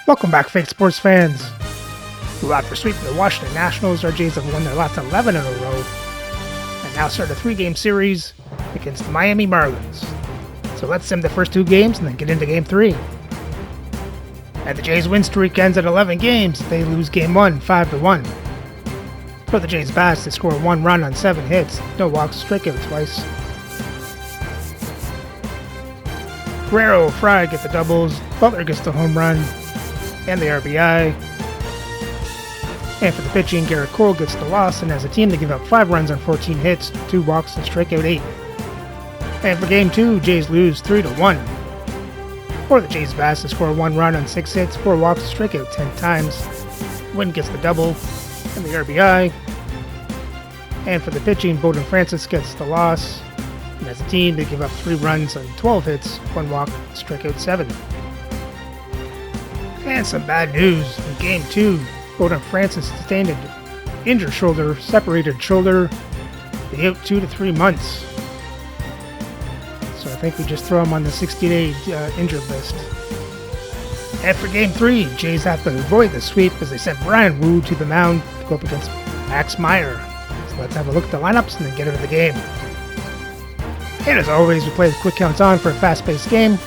Welcome back, fake sports fans. Who, after sweeping the Washington Nationals, our Jays have won their last 11 in a row, and now start a 3-game series against the Miami Marlins. So let's sim the first 2 games and then get into Game 3. And the Jays' win streak ends at 11 games. They lose Game 1, 5-1. For the Jays' bats, they score 1 run on 7 hits, no walks, strikeout twice. Guerrero, Fry get the doubles, Butler gets the home run and the RBI. And for the pitching, Garrett Cole gets the loss, and as a team they give up 5 runs on 14 hits, 2 walks, and strikeout 8. And for Game 2, Jays lose 3-1. For the Jays' bats, they score 1 run on 6 hits, 4 walks, and strikeout 10 times. Wynn gets the double and the RBI. And for the pitching, Bowden Francis gets the loss, and as a team they give up 3 runs on 12 hits, 1 walk, and strikeout 7. And some bad news in Game 2. Bowden Francis sustained an injured shoulder, separated shoulder. Be out 2 to 3 months. So I think we just throw him on the 60-day injured list. And for Game 3, Jays have to avoid the sweep as they sent Brian Wu to the mound to go up against Max Meyer. So let's have a look at the lineups and then get into the game. And as always, we play the quick counts on for a fast-paced game.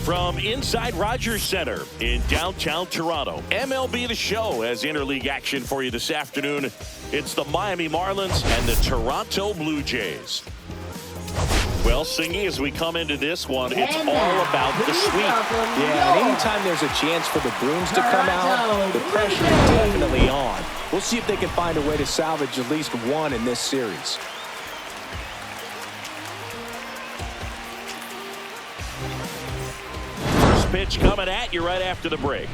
From inside Rogers Center in downtown Toronto, MLB The Show has interleague action for you this afternoon. It's the Miami Marlins and the Toronto Blue Jays. Well, Singy, as we come into this one, it's all about the sweep. Yeah, and anytime there's a chance for the brooms to come out, the pressure is definitely on. We'll see if they can find a way to salvage at least one in this series. Pitch coming at you right after the break.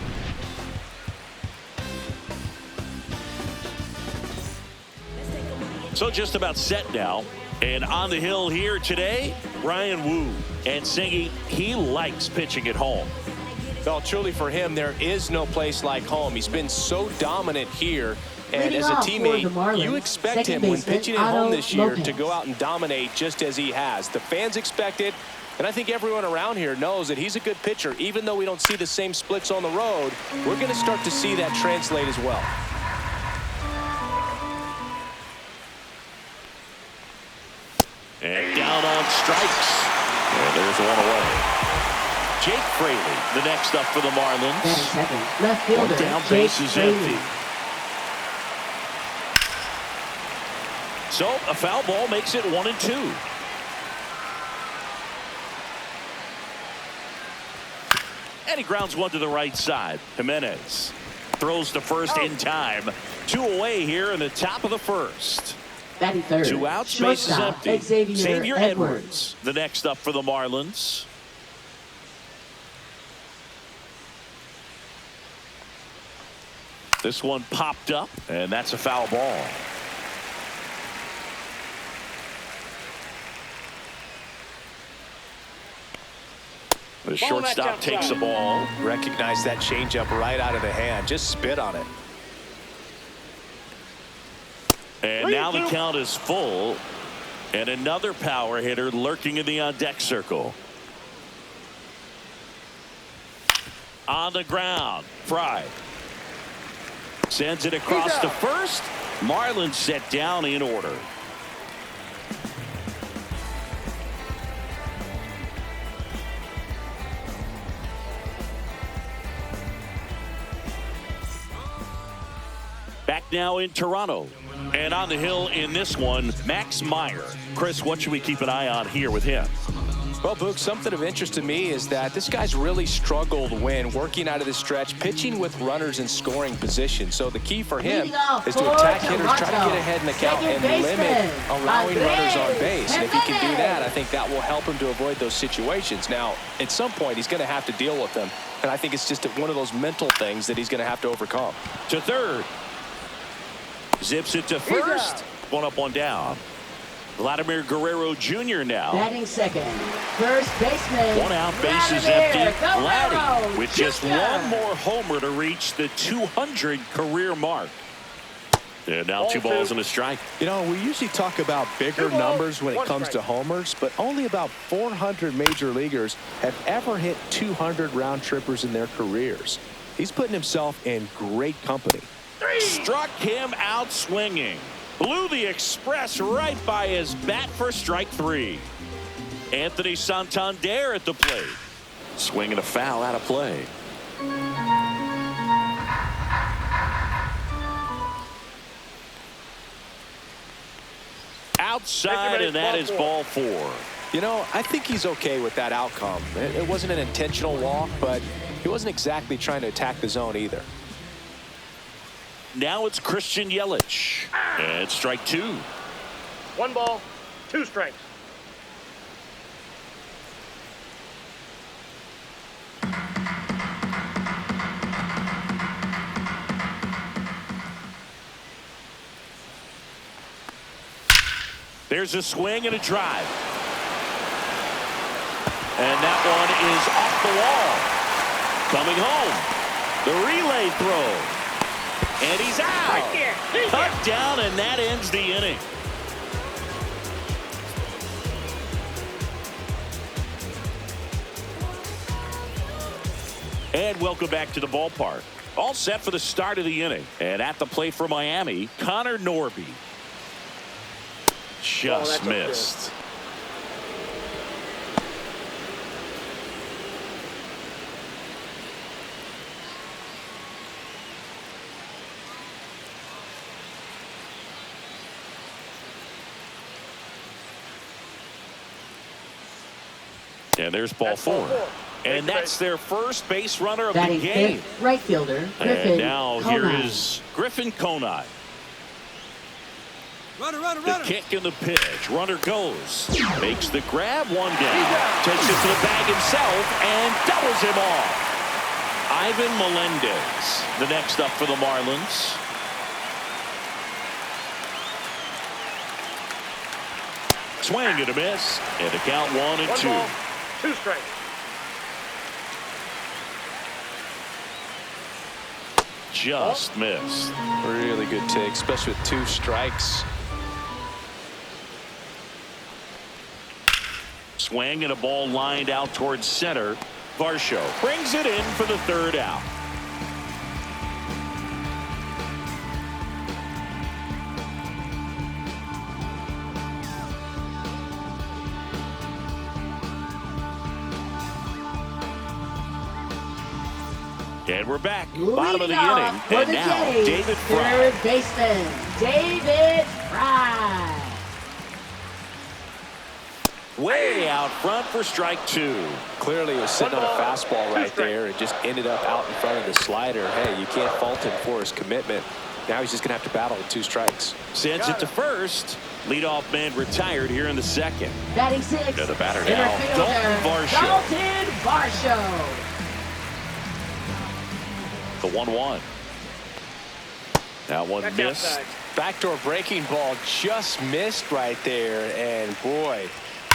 So just about set now. And on the hill here today, Brian Wu. And Singy, he likes pitching at home. Well, truly for him, there is no place like home. He's been so dominant here. And as a teammate, you expect him when pitching at home this year to go out and dominate just as he has. The fans expect it. And I think everyone around here knows that he's a good pitcher. Even though we don't see the same splits on the road, we're going to start to see that translate as well. And down on strikes. And there's one away. Jake Fraley, the next up for the Marlins. Left fielder, One down, base is empty. So a foul ball makes it 1-2. And he grounds one to the right side. Jimenez throws to first in time. 2 away here in the top of the first. Batting third. 2 out, space is empty. Xavier Edwards, the next up for the Marlins. This one popped up, and that's a foul ball. The shortstop takes the ball. Recognize that changeup right out of the hand. Just spit on it. And now the count is full. And another power hitter lurking in the on-deck circle. On the ground, Fry sends it across to first. Marlins set down in order. Back now in Toronto. And on the hill in this one, Max Meyer. Chris, what should we keep an eye on here with him? Well, Book, something of interest to me is that this guy's really struggled when working out of the stretch, pitching with runners in scoring position. So the key for him is to attack hitters, try to get ahead in the count, and limit allowing runners on base. And if he can do that, I think that will help him to avoid those situations. Now, at some point, he's going to have to deal with them. And I think it's just one of those mental things that he's going to have to overcome. To third. Zips it to first. 1 up, 1 down. Vladimir Guerrero Jr. now. Batting second, first baseman. One out, base is Vladimir empty. Vladdy with just Jr. one more homer to reach the 200 career mark. And now 2 balls and a strike. You know, we usually talk about bigger numbers when it comes to homers, but only about 400 major leaguers have ever hit 200 round trippers in their careers. He's putting himself in great company. Struck him out swinging. Blew the express right by his bat for strike 3. Anthony Santander at the plate. Swinging a foul out of play. Outside, and that is ball 4. You know, I think he's okay with that outcome. It wasn't an intentional walk, but he wasn't exactly trying to attack the zone either. Now it's Christian Yelich. And strike 2. 1 ball, 2 strikes. There's a swing and a drive. And that one is off the wall. Coming home. The relay throw. And he's out. Cut down, and that ends the inning. And welcome back to the ballpark. All set for the start of the inning. And at the plate for Miami, Connor Norby. Just missed. And there's ball 4. And that's their first base runner of the game. Fifth, right fielder, Griffin And now here Conine. is Griffin Conine. The kick and the pitch. Runner goes. Makes the grab, one down. Takes it to the bag himself and doubles him off. Ivan Melendez, the next up for the Marlins. Swing and a miss. And the count 1-2. 1 ball, 2 strikes. Just missed. Really good take, especially with 2 strikes. Swing and a ball lined out towards center. Varsho brings it in for the 3rd out. And we're back. Bottom of the inning. For And the now Jays, David Fry. 3rd baseman, David Fry. Way out front for strike 2. Clearly, he was sitting on a fastball right there and just ended up out in front of the slider. Hey, you can't fault him for his commitment. Now he's just going to have to battle with 2 strikes. Sends it to first. Leadoff man retired here in the 2nd. Batting 6th, To the batter center now, fielder, Dalton Varsho. Dalton Varsho. The 1-1. That one missed. Backdoor breaking ball just missed right there. And boy,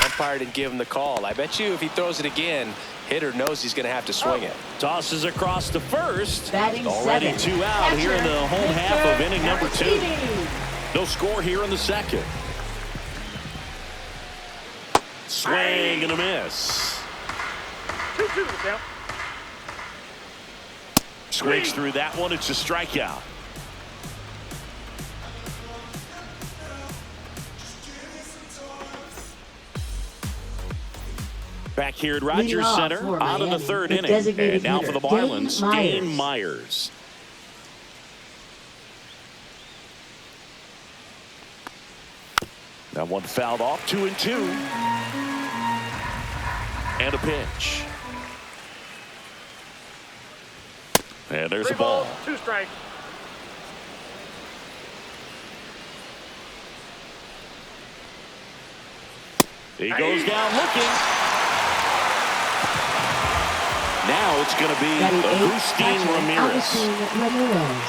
umpire didn't give him the call. I bet you if he throws it again, hitter knows he's going to have to swing it. Tosses across to first. Batting Already 7th, 2 out here in the home catcher, half of inning number 2. Caratini. No score here in the 2nd. Swing and a miss. 2-2 the count. Swings through that one. It's a strikeout. Back here at Rogers Leading off Center, for out of the Miami, 3rd the inning. designated And now for the hitter, Dane Marlins, Myers. Dane Myers. That one fouled off. 2-2. And a pitch. And there's 3 a ball. balls, 2 strikes. He goes down looking. Now it's going to be Batting 8th, Agustin catcher, Ramirez. Agustin Ramirez.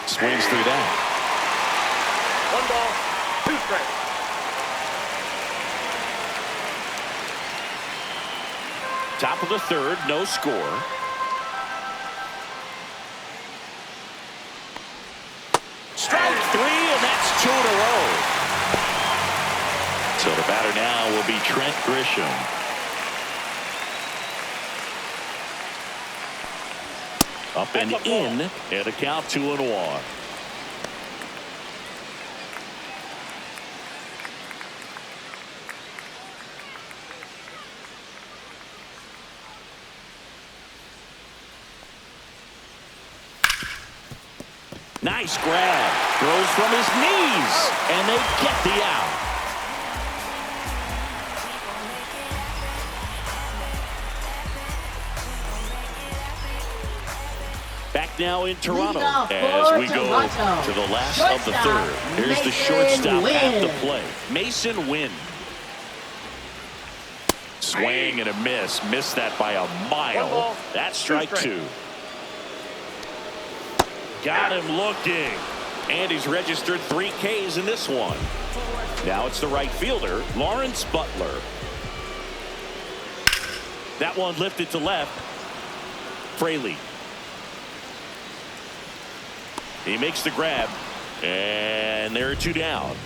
Swings through that. 1 Top of the third, no score. Strike three, and that's 2 in a row. So the batter now will be Trent Grisham. Up and in, and a count 2-1. Nice grab. Throws from his knees, and they get the out. Back now in Toronto as we go to the last of the third. Here's the shortstop at the play. Mason Wynn. Swing and a miss. Missed that by a mile. That's strike two. Got him looking. And he's registered 3 Ks in this one. Now it's the right fielder, Lawrence Butler. That one lifted to left. Fraley. He makes the grab. And there are 2 down.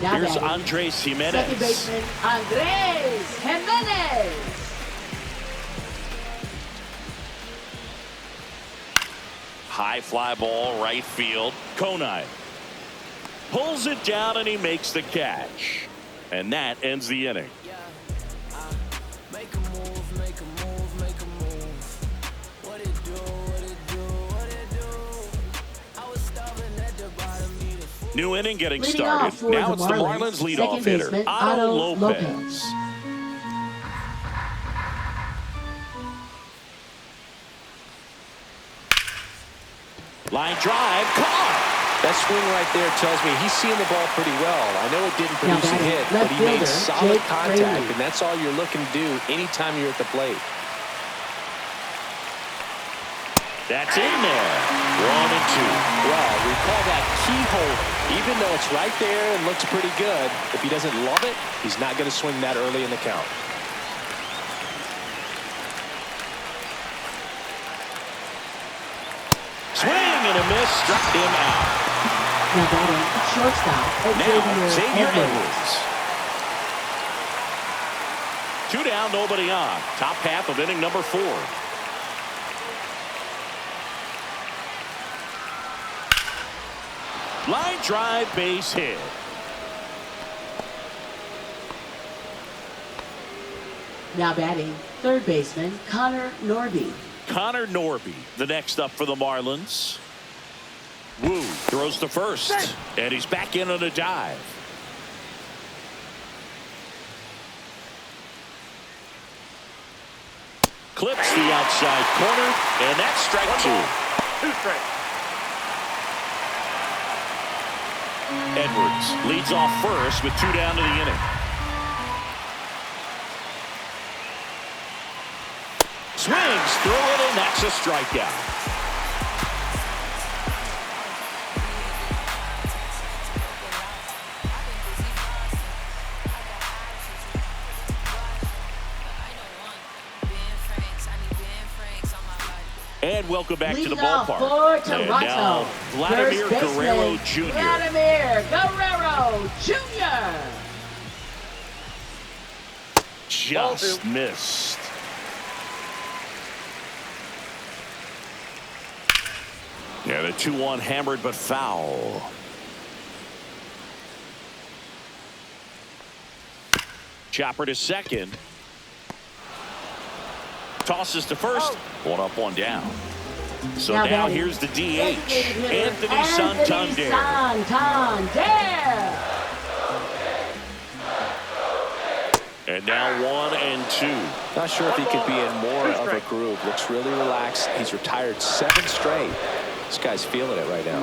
Now Here's batting, Andres Jimenez. second baseman Andres Jimenez. High fly ball, right field. Conine pulls it down, and he makes the catch. And that ends the inning. Make a move, make a move, make a move. What it do, what it do, what it do. I was starving at the bottom, need a food. New inning getting Leading started. off for Now the it's the Marlins, Marlins second leadoff hitter, baseman, Otto Otto Lopez. Lopez. Line drive, caught. That swing right there tells me he's seeing the ball pretty well. I know it didn't produce a batting, hit, left but he made fielder, solid Jake contact, Fraley. and that's all you're looking to do anytime you're at the plate. That's in there. 1-2. Well, we call that keyhole. Even though it's right there and looks pretty good, if he doesn't love it, he's not going to swing that early in the count. Swing and a miss, struck him out. Now batting, shortstop Now Xavier Edwards. Edwards. 2 down, nobody on. Top half of inning number 4. Line drive, base hit. Now batting, third baseman Connor Norby. Connor Norby, the next up for the Marlins. Woo throws to first, and he's back in on a dive. Clips the outside corner, and that's strike 2. 2 strikes. Edwards leads off first with 2 down to the inning. Swings through it, and that's a strikeout. And welcome back to the Leading off ballpark. for And Toronto, now Vladimir first baseman, Guerrero Jr. Vladimir Guerrero Jr. Just missed. Yeah, the 2-1 hammered but foul. Chopper to second. Tosses to first. 1 up, 1 down. So now batting, here's the DH, Anthony Anthony Santander. Santander. And now 1 and 2. Not sure if he could be in more of a groove. Looks really relaxed. He's retired 7 straight. This guy's feeling it right now.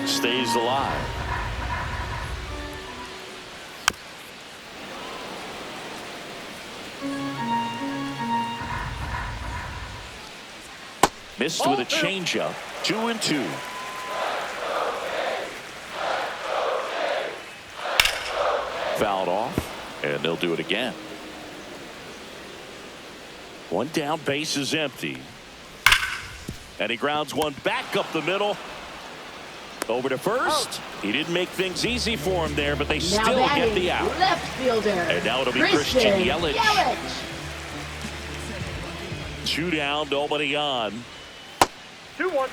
Stays alive. Missed with a changeup. 2 and 2. Fouled off, and they'll do it again. One down, base is empty. And he grounds one back up the middle. Over to first. He didn't make things easy for him there, but they Now still get batting, the out. left fielder. And now it'll be Christian Yelich. 2 down, nobody on. 2-1.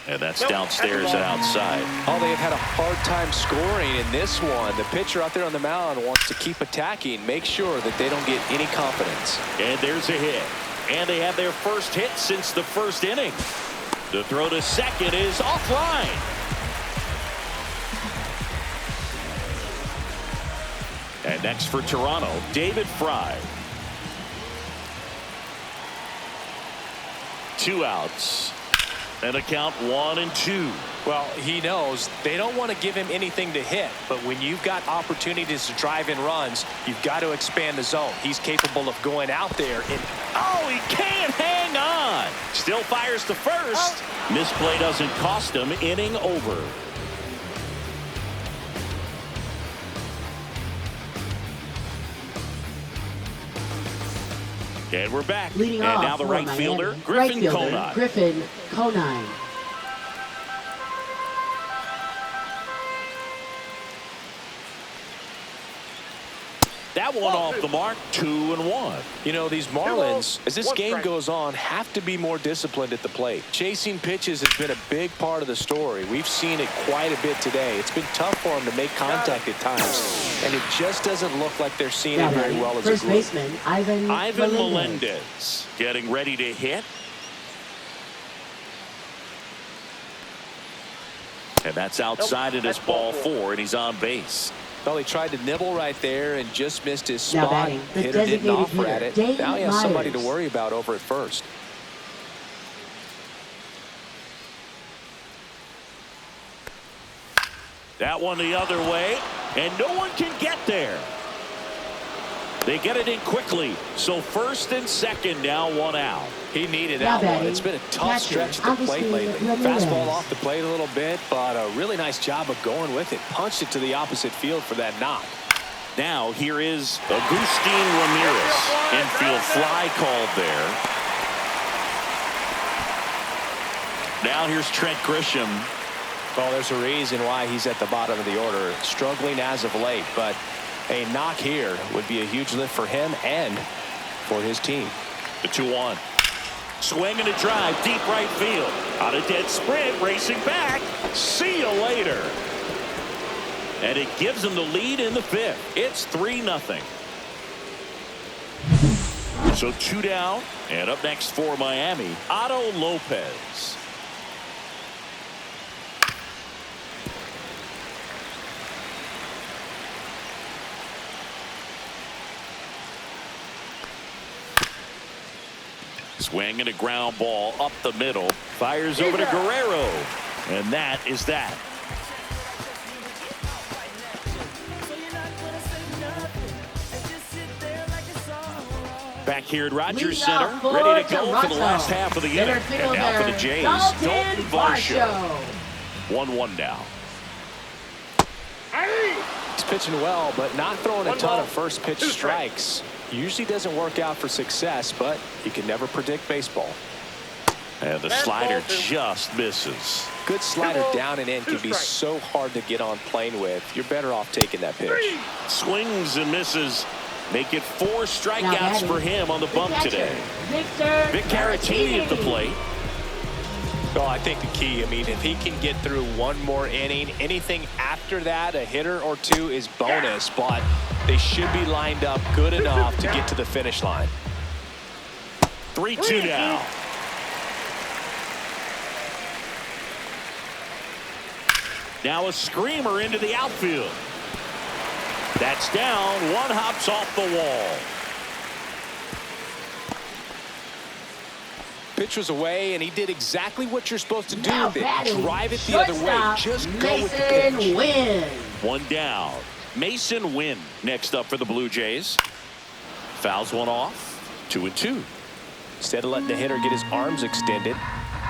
And that's downstairs and outside. Oh, they have had a hard time scoring in this one. The pitcher out there on the mound wants to keep attacking, make sure that they don't get any confidence. And there's a hit. And they have their first hit since the first inning. The throw to second is offline. And next for Toronto, David Fry. 2 outs. And a count 1-2. Well, he knows they don't want to give him anything to hit, but when you've got opportunities to drive in runs, you've got to expand the zone. He's capable of going out there and oh, he can't hang on. Still fires to first. Misplay doesn't cost him. Inning over. And we're back. Leading and off now the for right Miami. fielder, Right Griffin fielder, Conine. Griffin Conine. That one off the mark, 2-1. You know, these Marlins, as this game goes on, have to be more disciplined at the plate. Chasing pitches has been a big part of the story. We've seen it quite a bit today. It's been tough for them to make contact at times, and it just doesn't look like they're seeing it very well as a First group. baseman, Ivan Melendez getting ready to hit. And that's outside it is ball 4, and he's on base. Well, he tried to nibble right there and just missed his Now spot. batting, the Hitter didn't designated offer at hitter, it. Dave Now he has somebody to Myers. worry about over at first. That one the other way, and no one can get there. They get it in quickly, so first and second now 1 out. He needed Now that one. batting, It's been a tough catcher, stretch at the plate Agustin lately. Ramirez. Fastball off the plate a little bit, but a really nice job of going with it. Punched it to the opposite field for that knock. Now here is Agustin Ramirez. Infield fly called there. Now here's Trent Grisham. Well, there's a reason why he's at the bottom of the order. Struggling as of late, but a knock here would be a huge lift for him and for his team. The 2-1. Swing and a drive, deep right field. On a dead sprint, racing back. See you later. And it gives them the lead in the 5th. It's 3-0. So 2 down, and up next for Miami, Otto Lopez. Swing and a ground ball up the middle. Fires over to Guerrero. And that is that. Back here at Rogers Lead Center, off for ready to go for the Toronto. last half of the inning. Center And now for the fielder, Jays, Dalton Dalton Varsho. Varsho. 1-1 now. He's pitching well, but not throwing a ton of first pitch strikes. Usually doesn't work out for success, but you can never predict baseball. And the slider just misses. Good slider down and in can be so hard to get on plane with. You're better off taking that pitch. Swings and misses. Make it 4 Now strikeouts batting, for him on the the bump catcher, today. Victor Vic Caratini at the plate. Well, I think the key, I mean, if he can get through one more inning, anything after that, a hitter or two is bonus, but they should be lined up good enough to get to the finish line. 3-2 now. Now a screamer into the outfield. That's down. One hops off the wall. Pitch was away, and he did exactly what you're supposed to do now with it. batting, Drive it the other way. shortstop, Just go with the pitch. Mason Wynn. 1 down. Mason Wynn next up for the Blue Jays. Fouls one off. 2-2. Instead of letting the hitter get his arms extended,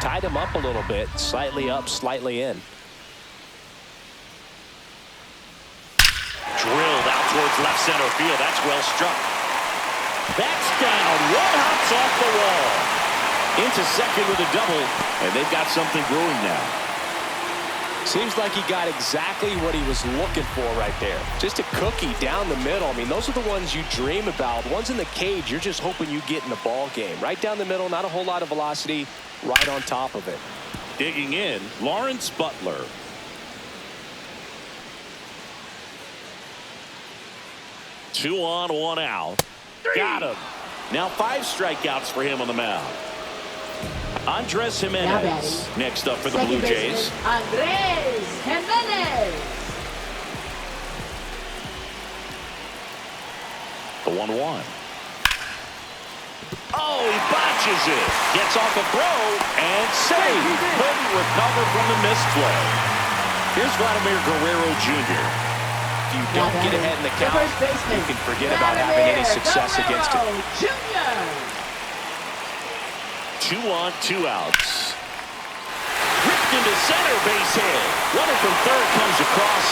Tied him up a little bit. Slightly up, slightly in. Drilled out towards left center field. That's well struck. That's down. One hops off the wall. Into second with a double. And they've got something brewing now. Seems like he got exactly what he was looking for right there. Just a cookie down the middle. I mean, those are the ones you dream about. Ones in the cage, you're just hoping you get in the ball game. Right down the middle, not a whole lot of velocity. Right on top of it. Digging in, Lawrence Butler. Two on, one out. Got him. Now 5 strikeouts for him on the mound. Andres Jimenez next up for the Blue Jays. Andres Jimenez. The 1-1. Oh, he botches it. Gets off a throw and saved. Couldn't recover from the missed play. Here's Vladimir Guerrero Jr. If you don't get ahead in the count, you can forget about having any success against it. 2 on, 2 outs. Ripped into center, base hit. Runner from third comes across,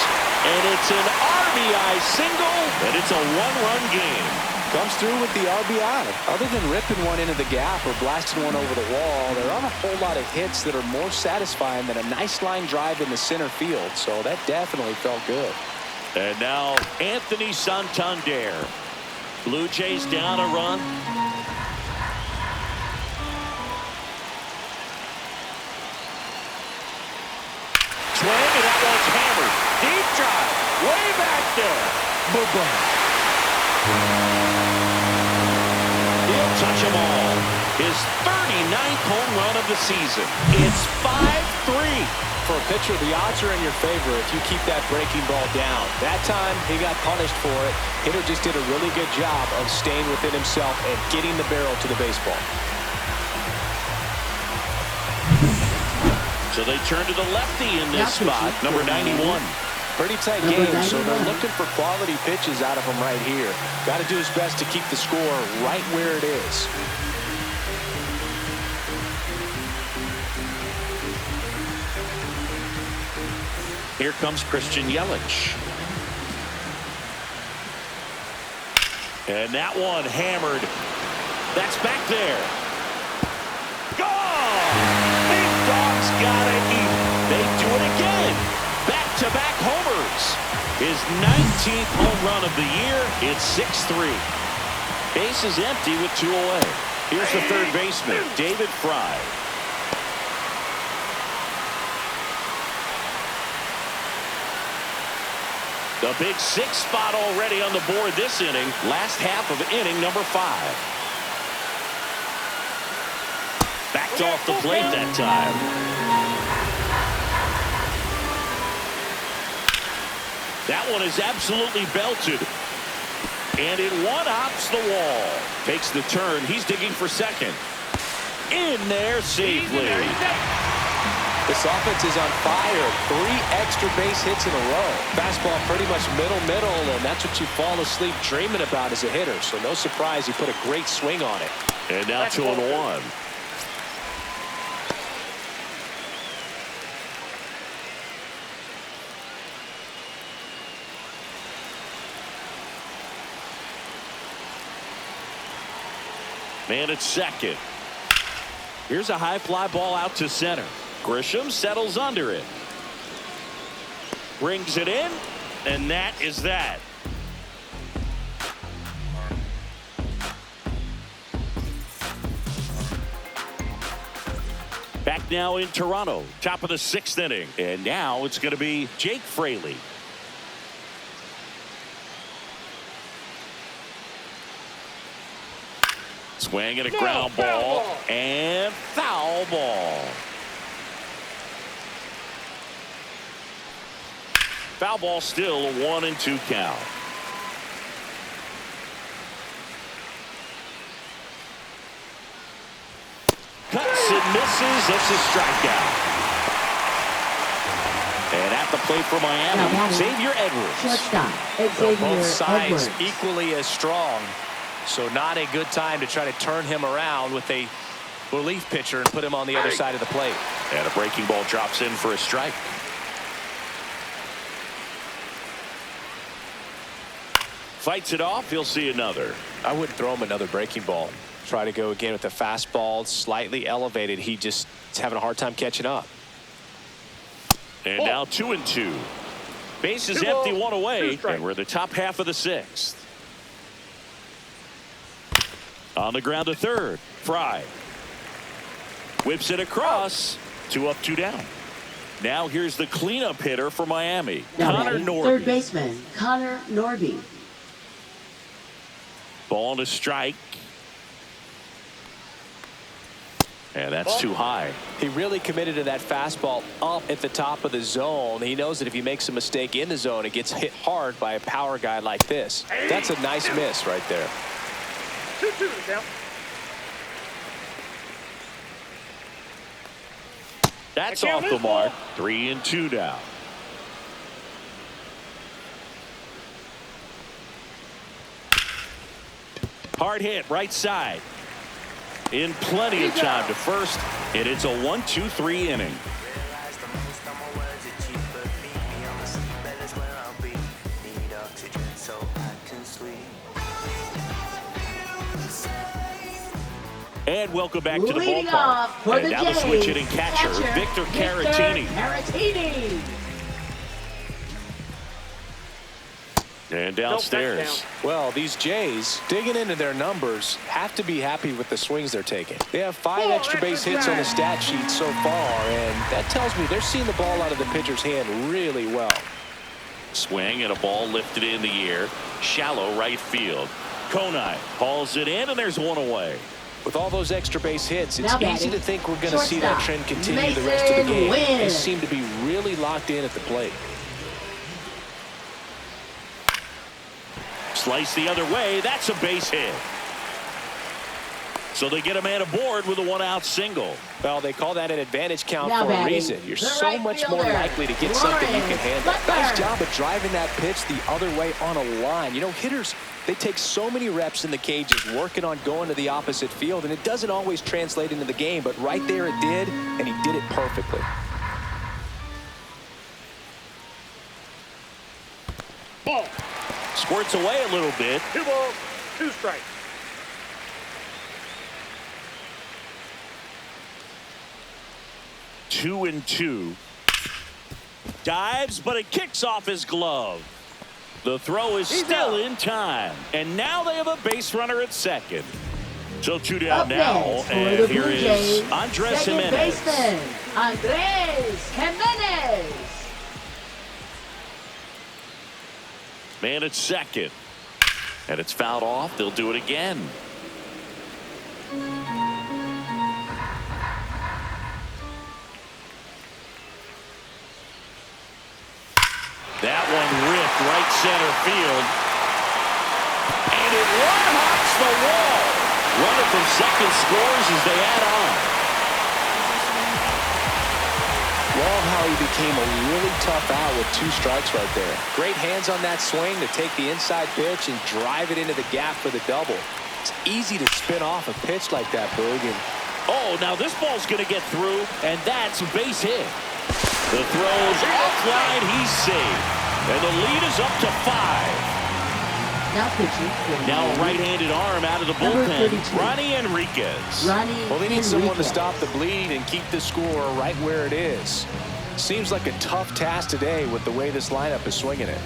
and it's an RBI single, and it's a 1-run game. Comes through with the RBI. Other than ripping one into the gap or blasting one over the wall, there aren't a whole lot of hits that are more satisfying than a nice line drive in the center field. So that definitely felt good. And now Anthony Santander. Blue Jays down a run. Swing, and that one's hammered. Deep drive. Way back there. Boom. He'll touch them all. His 39th home run of the season. It's 5-3. For a pitcher, the odds are in your favor if you keep that breaking ball down. That time, he got punished for it. Hitter just did a really good job of staying within himself and getting the barrel to the baseball. So they turn to the lefty in this spot, number 91. Pretty tight game, so they're looking for quality pitches out of him right here. Got to do his best to keep the score right where it is. Here comes Christian Yelich. And that one hammered. That's back there. Gone! Big Dog's got to eat. They do it again. Back-to-back homers. His 19th home run of the year. It's 6-3. Base is empty with 2 away. Here's the third baseman, David Fry. The big 6 spot already on the board this inning. Last half of inning number 5. Backed off the plate that time. That one is absolutely belted. And it one-hops the wall. Takes the turn. He's digging for second. In there safely. This offense is on fire. 3 extra base hits in a row. Fastball pretty much middle, and that's what you fall asleep dreaming about as a hitter. So no surprise he put a great swing on it. And now 2-1. Man at second. Here's a high fly ball out to center. Grisham settles under it. Brings it in, and that is that. Back now in Toronto, top of the 6th inning. And now it's going to be Jake Fraley. Swing and a ground ball and foul ball. Foul ball, still a 1-2 count. Cuts and misses. That's a strikeout. And at the plate for Miami, Xavier Edwards. Shortstop, Both Xavier sides Edwards. equally as strong. So not a good time to try to turn him around with a relief pitcher and put him on the other side of the plate. And a breaking ball drops in for a strike. Fights it off. He'll see another. I wouldn't throw him another breaking ball. Try to go again with the fastball, slightly elevated. He just is having a hard time catching up. And now 2-2. Base is empty, one away, and we're in the top half of the sixth. On the ground to third. Fry whips it across. 2 up, 2 down. Now here's the cleanup hitter for Miami, Now Connor batting, Norby. third baseman, Connor Norby. Ball to strike. And that's too high. He really committed to that fastball up at the top of the zone. He knows that if he makes a mistake in the zone, it gets hit hard by a power guy like this. That's a nice miss right there. 2-2 down. That's off the mark. 3-2 down. Hard hit right side. In plenty of time to first, and it's a 1-2-3 inning. And welcome back to the Leading ballpark. off for And the now the Jays, switch hitting catcher, Victor Caratini. And downstairs. Well, these Jays, digging into their numbers, have to be happy with the swings they're taking. They have 5 extra base hits on the stat sheet so far, and that tells me they're seeing the ball out of the pitcher's hand really well. Swing and a ball lifted in the air. Shallow right field. Konai hauls it in, and there's one away. With all those extra base hits, it's Now easy batting, to think we're going to see that shortstop, trend continue the rest of the game. Mason They Wynn. seem to be really locked in at the plate. Slice the other way. That's a base hit. So they get a man aboard with a 1-out single. Well, they call that an advantage count Now for a batting, reason. You're the so right much more fielder, likely to get something you can handle. Lawrence Nice Butler. job of driving that pitch the other way on a line. You know, hitters, they take so many reps in the cages working on going to the opposite field, and it doesn't always translate into the game, but right there it did, and he did it perfectly. Ball. Squirts away a little bit. 2 balls, 2 strikes. Two and 2. Dives, but it kicks off his glove. The throw is still in time. And now they have a base runner at second. So 2 down Up now. next for And the here Blue is Jays, Andres second Jimenez. baseman, Andres Jimenez. Man at second. And it's fouled off. They'll do it again. That one ripped right center field. And it one-hops the wall. Runner from second scores as they add on. Love how he became a really tough out with 2 strikes right there. Great hands on that swing to take the inside pitch and drive it into the gap for the double. It's easy to spin off a pitch like that, Boog. And oh, now this ball's going to get through, and that's a base hit. The throw's offline, he's safe. And the lead is up to 5. Now pitching for Now a Miami, right-handed arm out of the Number bullpen. 32. Ronnie Enriquez. Ronnie well, they need someone to Enriquez. stop the bleed and keep the score right where it is. Seems like a tough task today with the way this lineup is swinging it.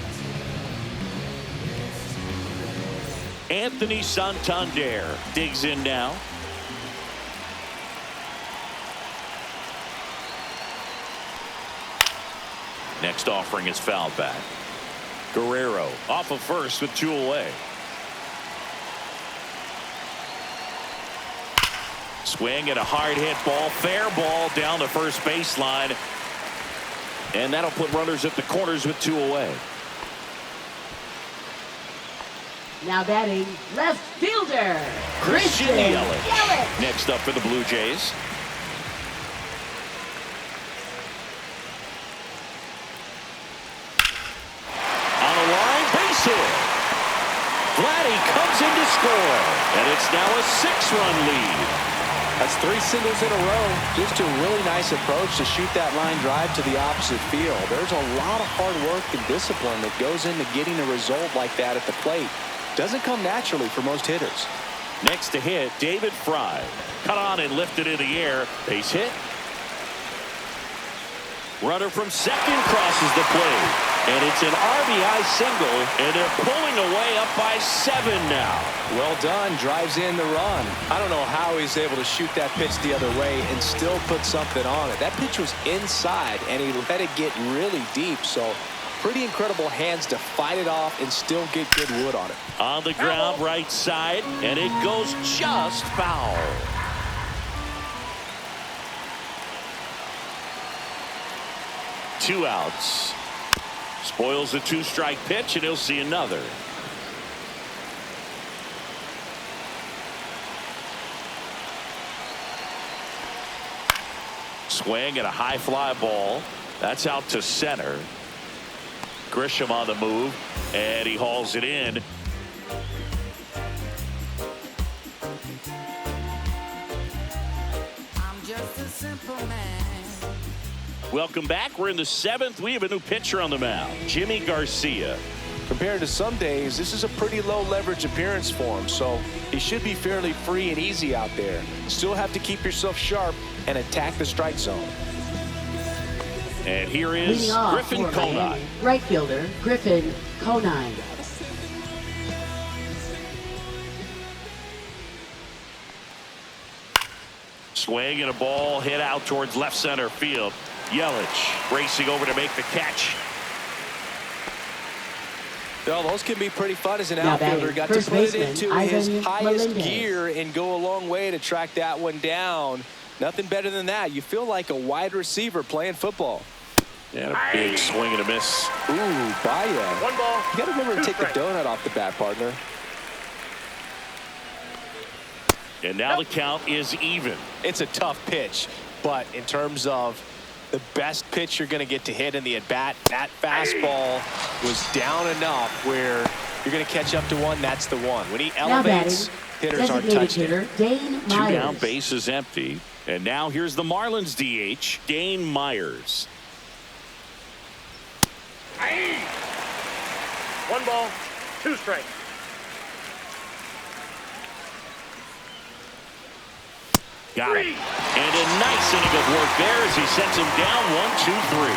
Anthony Santander digs in now. Next offering is fouled back. Guerrero off of first with 2 away. Swing and a hard hit ball. Fair ball down the first baseline. And that'll put runners at the corners with 2 away. Now batting, left fielder, Christian Yelich. Yelich. Next up for the Blue Jays. On a line, base hit. Vladdy comes in to score. And it's now a 6-run lead. That's 3 singles in a row. Just a really nice approach to shoot that line drive to the opposite field. There's a lot of hard work and discipline that goes into getting a result like that at the plate. Doesn't come naturally for most hitters. Next to hit, David Fry. Cut on and lifted in the air. Base hit. Runner from second crosses the plate. And it's an RBI single, and they're pulling away up by 7 now. Well done. Drives in the run. I don't know how he's able to shoot that pitch the other way and still put something on it. That pitch was inside, and he let it get really deep. So pretty incredible hands to fight it off and still get good wood on it. On the ground, right side, and it goes just foul. Two outs. Spoils the 2-strike pitch, and he'll see another. Swing and a high fly ball. That's out to center. Grisham on the move, and he hauls it in. I'm just a simple man. Welcome back. We're in the 7th. We have a new pitcher on the mound, Jimmy Garcia. Compared to some days, this is a pretty low leverage appearance for him, so he should be fairly free and easy out there. Still have to keep yourself sharp and attack the strike zone. And here is Leading off Griffin for Conine. Miami, right fielder Griffin Conine. Swing and a ball hit out towards left center field. Yelich racing over to make the catch. Well, those can be pretty fun as an Now outfielder. batting, Got to first put it baseman, into his Ivan highest Melendez. gear and go a long way to track that one down. Nothing better than that. You feel like a wide receiver playing football. And a big swing and a miss. Ooh, Baya. 1 ball. You got to remember to take the 2 strikes. donut off the bat, partner. And now the count is even. It's a tough pitch, but in terms of the best pitch you're going to get to hit in the at-bat, that fastball was down enough where you're going to catch up to one. That's the one. When he Now elevates, batting, hitters aren't designated touching it. hitter Dane 2 Myers. down, bases empty. And now here's the Marlins DH, Dane Myers. 1 ball, 2 strikes. Got it. And a nice inning of work there as he sets him down 1-2-3.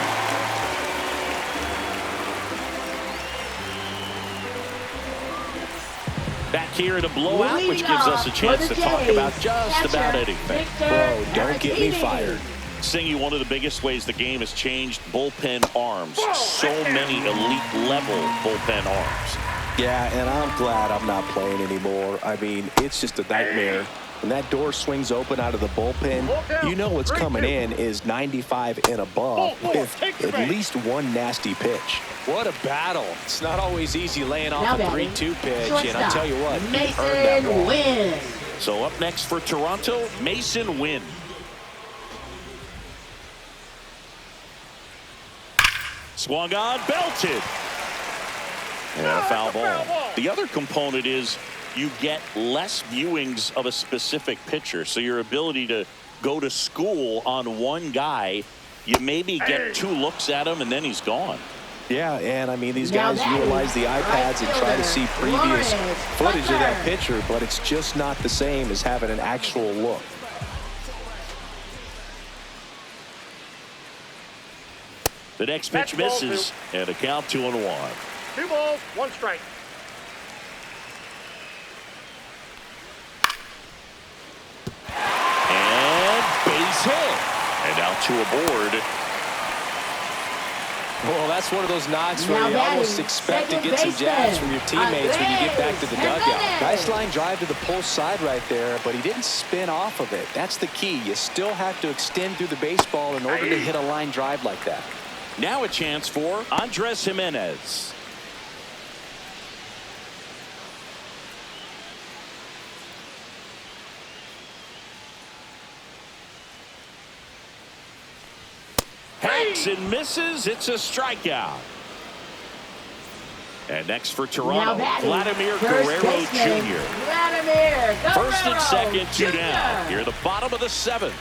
Back here in a blowout, which gives us a chance to talk about just about anything. Bro, don't get me fired. Singy, one of the biggest ways the game has changed, bullpen arms. So many elite level bullpen arms. Yeah, and I'm glad I'm not playing anymore. I mean, it's just a nightmare. When that door swings open out of the bullpen, you know what's coming in is 95 and above with at least one nasty pitch. What a battle. It's not always easy laying off Now a batting, 3-2 pitch, and I'll shortstop, tell you what, he earned that Mason ball. Wynn. So up next for Toronto, Mason Wynn. Swung on, belted. And a foul ball. The other component is you get less viewings of a specific pitcher. So your ability to go to school on one guy, you maybe get 2 looks at him and then he's gone. Yeah, and I mean, these Now guys batting, utilize the iPads and try to see previous Lawrence footage of that Butler. pitcher, but it's just not the same as having an actual look. The next pitch misses, and a count 2-1. 2 balls, 1 strike. And base hit. And now 2 aboard. Well, that's one of those knocks where Now you batting, almost expect to second get some jabs baseman, from your teammates when you get back to the Andres dugout. Jimenez. Nice line drive to the pull side right there, but he didn't spin off of it. That's the key. You still have to extend through the baseball in order to hit a line drive like that. Now a chance for Andres Jimenez. Hacks and misses. It's a strikeout. And next for Now Toronto, batting, Vladimir first Guerrero baseman, Jr. Vladimir Guerrero First and second, two Jr. down. Here at the bottom of the seventh.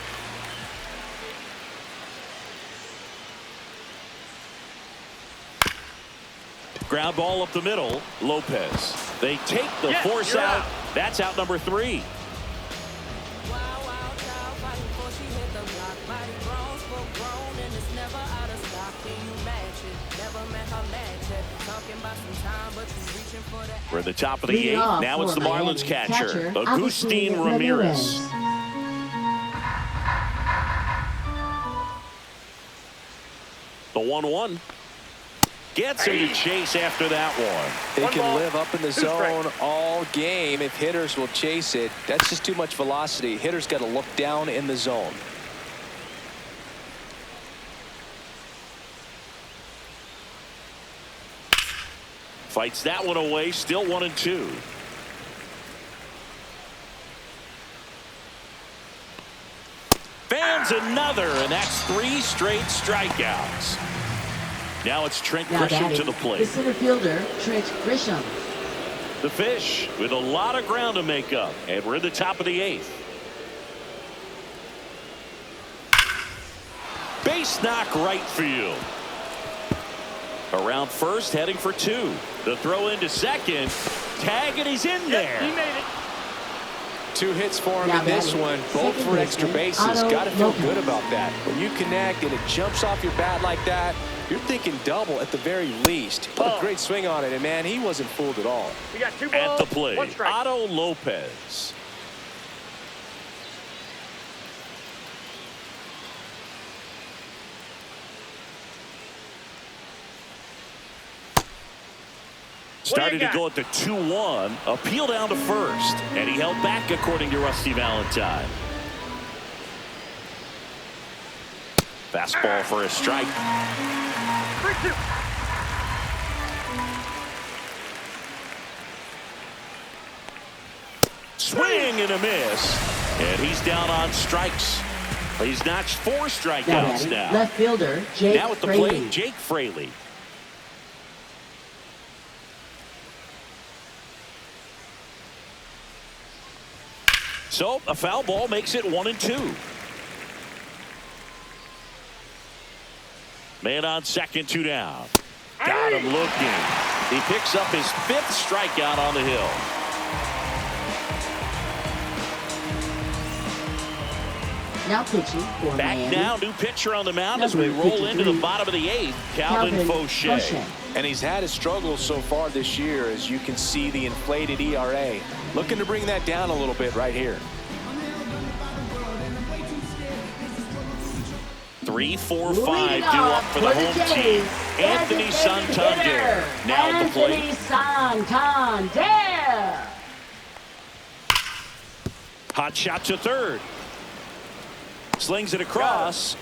Ground ball up the middle. Lopez. They take the force out. That's out number 3. We're at the top of the Leading 8th. off Now it's for the Miami, Marlins catcher, Agustin Agustin Ramirez. The 1-1. Gets him to chase after that one. They can live up in the zone all game if hitters will chase it. That's just too much velocity. Hitters got to look down in the zone. Fights that one away. Still 1-2. Fans another, and that's 3 straight strikeouts. Now it's Trent Now Grisham batting, to the the plate. center fielder, Trent Grisham. The Fish with a lot of ground to make up, and we're at the top of the 8th. Base knock right field. Around first, heading for 2. The throw into second. Tag, and he's in there. He made it. 2 hits for him Now in this batting, one, both second for extra baseman, bases. Otto Got to feel Lopez. good about that. When you connect and it jumps off your bat like that, you're thinking double at the very least. Put a great swing on it, and man, he wasn't fooled at all. We got 2 At balls, the plate, 1 strike. Otto Lopez. Started to go at the 2-1. Appeal down to first. And he held back, according to Rusty Valentine. Fastball for a strike. 3-2. Swing and a miss. And he's down on strikes. He's notched 4 Now strikeouts batting, now. left fielder, Jake Now at the Fraley. plate, Jake Fraley. So a foul ball makes it 1-2. Man on second, 2 down. Got him looking. He picks up his 5th strikeout on the hill. Now pitching for Back Miami. now, new pitcher on the mound as we Number roll into the 53, bottom of the 8th. Calvin Fauché. And he's had his struggles so far this year, as you can see the inflated ERA. Looking to bring that down a little bit right here. 3, 4, 5 Leading due up off for the home Jays, team. Anthony designated Santander hitter, now at the plate. Anthony Santander. Hot shot to third. Slings it across.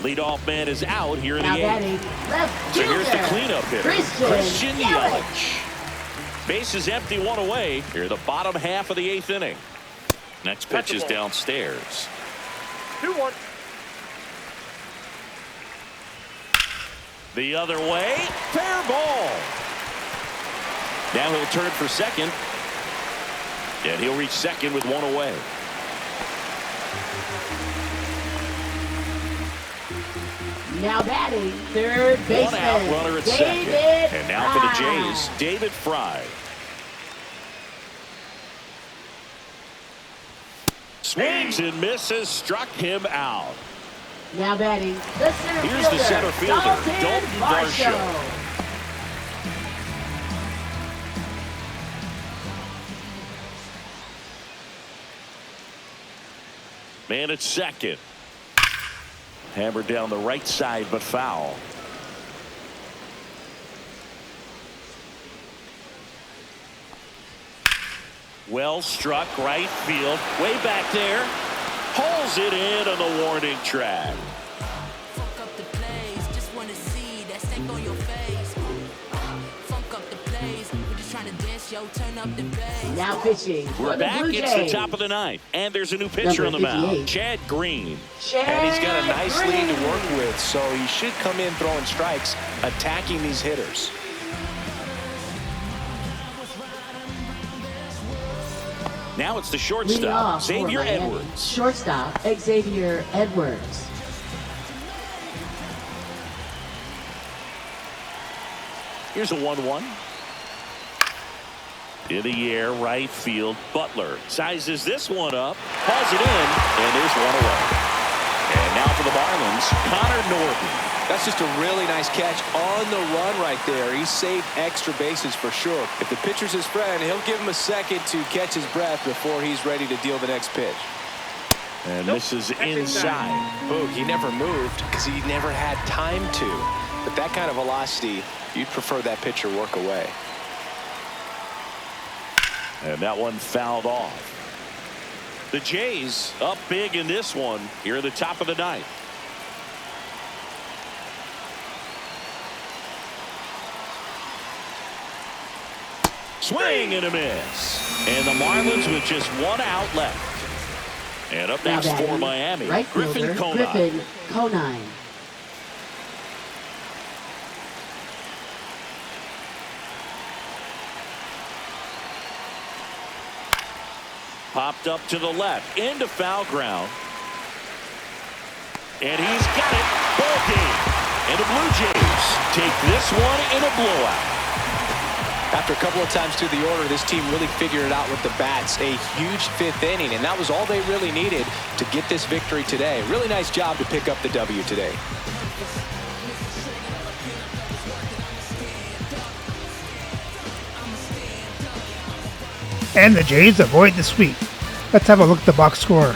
Leadoff man is out here in the Now 8th. batting, left So fielder, here's the cleanup hitter, Christian Yelich. Yelich. Base is empty, 1 away. Here the bottom half of the 8th inning. Next pitch is downstairs. 2-1. The other way, fair ball. Now he'll turn for second. And he'll reach second with 1 away. Now batting, third baseman, 1 out, runner at second. David And now for the Fry. Jays, David Fry. Swings and misses, struck him out. Now batting, the center Here's fielder, the center fielder, Dalton Varsho. Man at second. Hammered down the right side, but foul. Well struck, right field, way back there. Pulls it in on the warning track. Funk up the plays, just wanna see that stank on your face. Funk up the plays, we're just trying to dance, yo, turn up the bass. Now pitching for We're the back. Blue It's the Jays. top of the 9th, and there's a new pitcher on Number the mound, 58. Chad Green. And he's got a nice lead to Green. work with, so he should come in throwing strikes, attacking these hitters. Now it's the Leading shortstop, off for Xavier Miami, Edwards. shortstop Xavier Edwards. Here's a 1-1. In the air, right field. Butler sizes this one up, hauls it in, and there's one away. And now for the Marlins, Connor Norton. That's just a really nice catch on the run right there. He saved extra bases for sure. If the pitcher's his friend, he'll give him a second to catch his breath before he's ready to deal the next pitch. And this is inside. Boog, he never moved because he never had time to. But that kind of velocity, you'd prefer that pitcher work away. And that one fouled off. The Jays up big in this one here at the top of the ninth. Swing and a miss. And the Marlins with just one out left. And up next for Miami, Right Griffin fielder, Conine. Griffin Conine. Popped up to the left, into foul ground. And he's got it. Ball game. And the Blue Jays take this one in a blowout. After a couple of times through the order, this team really figured it out with the bats. A huge fifth inning, and that was all they really needed to get this victory today. Really nice job to pick up the W today. And the Jays avoid the sweep. Let's have a look at the box score.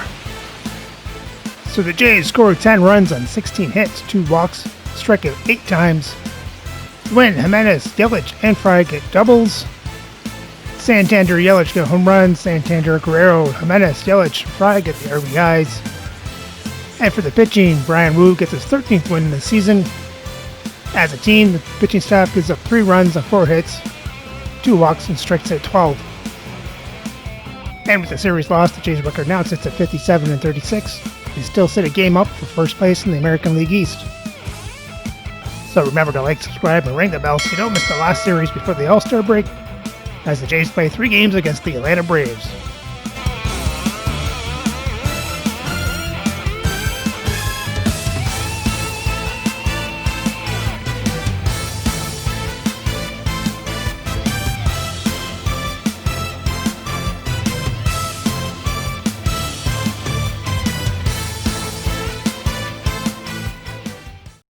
So the Jays scored 10 runs on 16 hits, 2 walks, struck out 8 times. Win, Jimenez, Yelich, and Fry get doubles. Santander, Yelich get home runs. Santander, Guerrero, Jimenez, Yelich, Fry get the RBIs. And for the pitching, Brian Wu gets his 13th win in the season. As a team, the pitching staff gives up 3 runs on 4 hits, 2 walks, and strikes out 12. And with the series loss, the Jays record now sits at 57-36. They still sit a game up for first place in the American League East. So remember to like, subscribe, and ring the bell so you don't miss the last series before the All-Star break, as the Jays play 3 games against the Atlanta Braves.